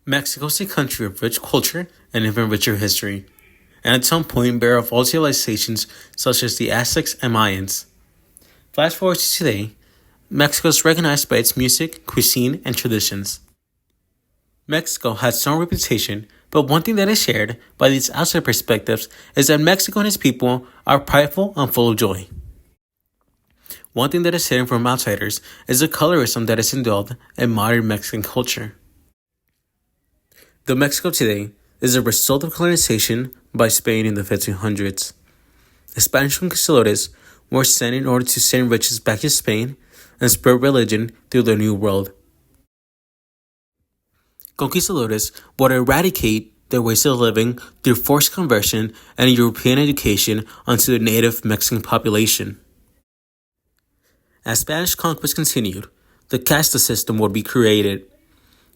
Mexico is a country of rich culture and even richer history, and at some point bear of old civilizations such as the Aztecs and Mayans. Flash forward to today, Mexico is recognized by its music, cuisine, and traditions. Mexico has some reputation, but one thing that is shared by these outside perspectives is that Mexico and its people are prideful and full of joy. One thing that is hidden from outsiders is the colorism that is indwelled in modern Mexican culture. The Mexico today is a result of colonization by Spain in the 1500s. The Spanish conquistadores were sent in order to send riches back to Spain and spread religion through the New World. Conquistadores would eradicate their ways of living through forced conversion and European education onto the native Mexican population. As Spanish conquest continued, the casta system would be created.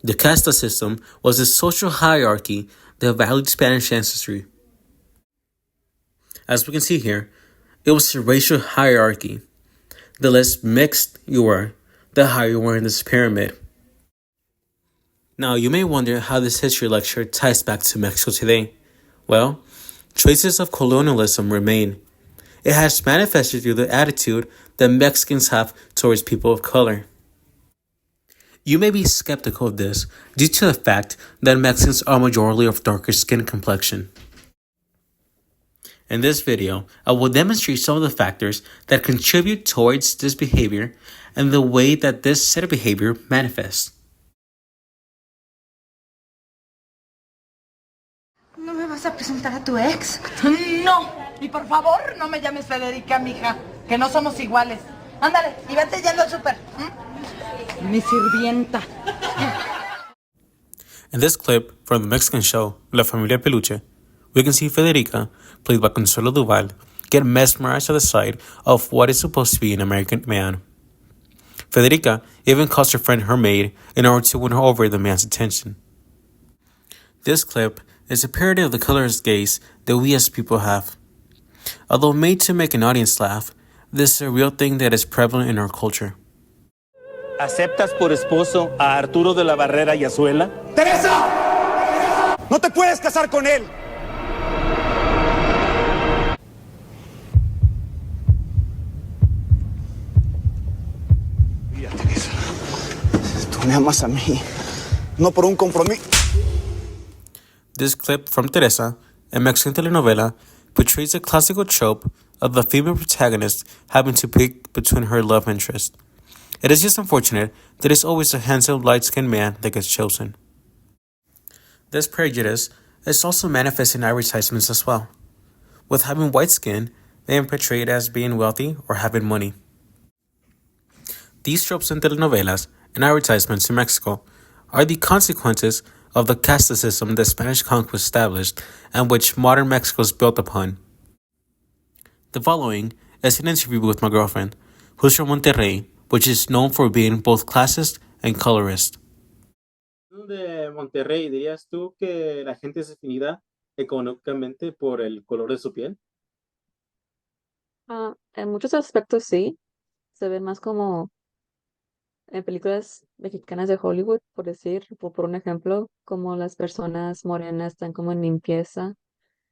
The casta system was a social hierarchy that valued Spanish ancestry. As we can see here, it was a racial hierarchy. The less mixed you were, the higher you were in this pyramid. Now, you may wonder how this history lecture ties back to Mexico today. Well, traces of colonialism remain. It has manifested through the attitude that Mexicans have towards people of color. You may be skeptical of this due to the fact that Mexicans are majority of darker skin complexion. In this video, I will demonstrate some of the factors that contribute towards this behavior and the way that this set of behavior manifests. ¿No me vas a presentar a tu ex? No, y por favor no me llames Federica, mija, que no somos iguales. Ándale, y vete yendo al súper. Mi sirvienta. In this clip from the Mexican show La Familia P.Luche, we can see Federica, played by Consuelo Duval, get mesmerized at the sight of what is supposed to be an American man. Federica even calls her friend her maid in order to win over the man's attention. This clip is a parody of the colorist gaze that we as people have. Although made to make an audience laugh, this is a real thing that is prevalent in our culture. ¿Aceptas por esposo a Arturo de la Barrera y Azuela? ¡Teresa! ¡No te puedes casar con él! Mira, Teresa, tú me amas a mí, no por un compromiso. This clip from Teresa, a Mexican telenovela, portrays a classical trope of the female protagonist having to pick between her love interest. It is just unfortunate that it's always a handsome, light-skinned man that gets chosen. This prejudice is also manifest in advertisements as well, with having white skin being portrayed as being wealthy or having money. These tropes in telenovelas and advertisements in Mexico are the consequences of the casta system that Spanish conquest established and which modern Mexico is built upon. The following is an interview with my girlfriend, who's from Monterrey, which is known for being both classist and colorist. De Monterrey, ¿dirías tú que la gente es definida económicamente por el color de su piel? En muchos aspectos sí, se ve más como en películas mexicanas de Hollywood, por decir, por un ejemplo, como las personas morenas están como en limpieza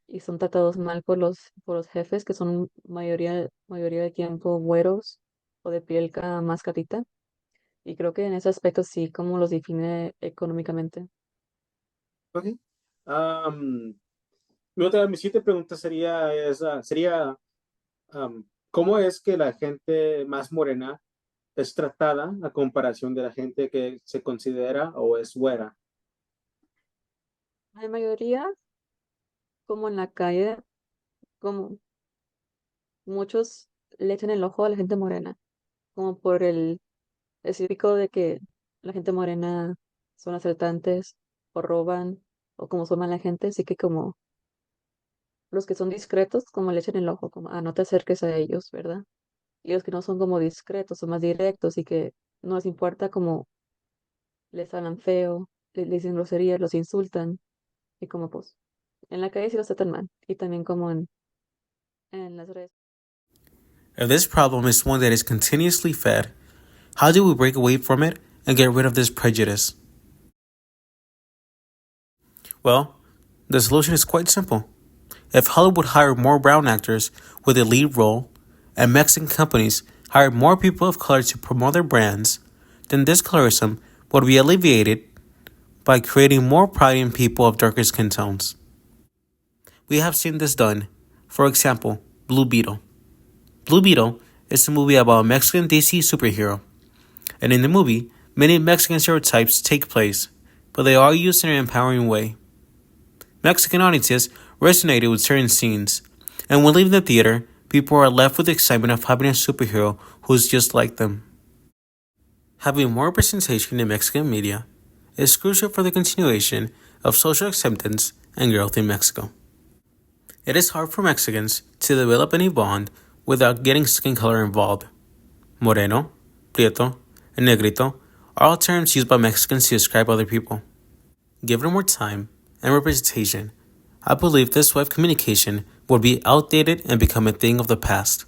y son tratados mal por los jefes, que son mayoría de tiempo güeros o de piel más clarita. Y creo que en ese aspecto sí, como los define económicamente. Ok. Mi siguiente pregunta sería ¿cómo es que la gente más morena es tratada a comparación de la gente que se considera o es güera? La mayoría, como en la calle, como muchos le echan el ojo a la gente morena, como por el típico de que la gente morena son asaltantes o roban o como son mala gente, así que como los que son discretos, como le echan el ojo, como no te acerques a ellos, ¿verdad? Y los que no son como discretos, son más directos y que no les importa como les hablan feo, les dicen groserías, los insultan y como pues en la calle sí los tratan mal y también como en las redes. If this problem is one that is continuously fed, how do we break away from it and get rid of this prejudice? Well, the solution is quite simple. If Hollywood hired more brown actors with a lead role, and Mexican companies hired more people of color to promote their brands, then this colorism would be alleviated by creating more pride in people of darker skin tones. We have seen this done. For example, Blue Beetle. Blue Beetle is a movie about a Mexican DC superhero, and in the movie, many Mexican stereotypes take place, but they are used in an empowering way. Mexican audiences resonated with certain scenes, and when leaving the theater, people are left with the excitement of having a superhero who is just like them. Having more representation in Mexican media is crucial for the continuation of social acceptance and growth in Mexico. It is hard for Mexicans to develop any bond without getting skin color involved. Moreno, prieto, and negrito are all terms used by Mexicans to describe other people. Given more time and representation, I believe this way of communication would be outdated and become a thing of the past.